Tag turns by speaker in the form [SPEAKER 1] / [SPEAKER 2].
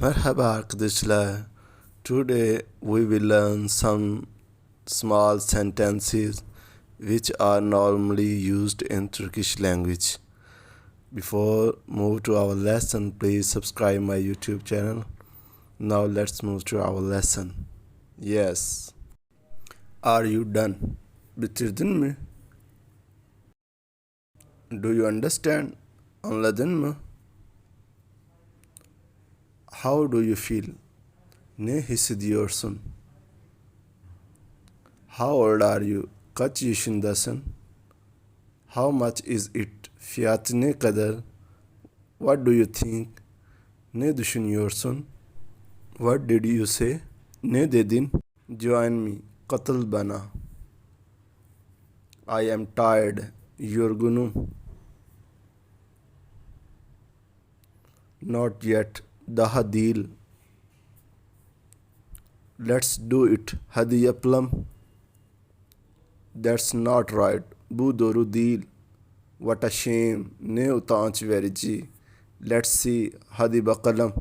[SPEAKER 1] Merhaba arkadaşlar. Today we will learn some small sentences which are normally used in Turkish language. Before move to our lesson, please subscribe my YouTube channel. Now let's move to our lesson. Yes. Are you done? Bitirdin mi? Do you understand? Anladın mı? How do you feel? Ne hissediyorsun? How old are you? Kaç yaşındasın? How much is it? Fiyatı ne kadar? What do you think? Ne düşünüyorsun? What did you say? Ne dedin? Join me. Katıl bana. I am tired. Yorgunum. Not yet. Daha değil. Let's do it. Hadi yapalım. That's not right. Bu doğru değil. What a shame. Ne utanç verici. Let's see. Hadi bakalım.